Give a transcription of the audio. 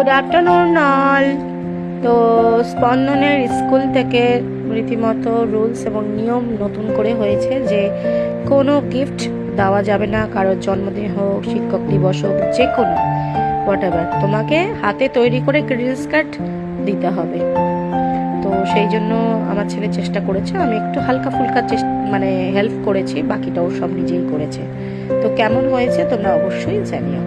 Good afternoon all. তো স্পন্দনের school থেকে রীতিমতো রুলস এবং নিয়ম নতুন করে হয়েছে যে কোনো গিফট দেওয়া যাবে না, কারোর জন্মদিন হোক, শিক্ষক দিবস হোক, যে কোনো হোয়াটএভার, তোমাকে হাতে তৈরি করে গ্রিটিংস কার্ড দিতে হবে। তো সেই জন্য আমার ছেলে চেষ্টা করেছে, আমি একটু হালকা ফুলকা মানে হেল্প করেছি, বাকিটাও সব নিজেই করেছে। তো কেমন হয়েছে তোমরা অবশ্যই জানিও।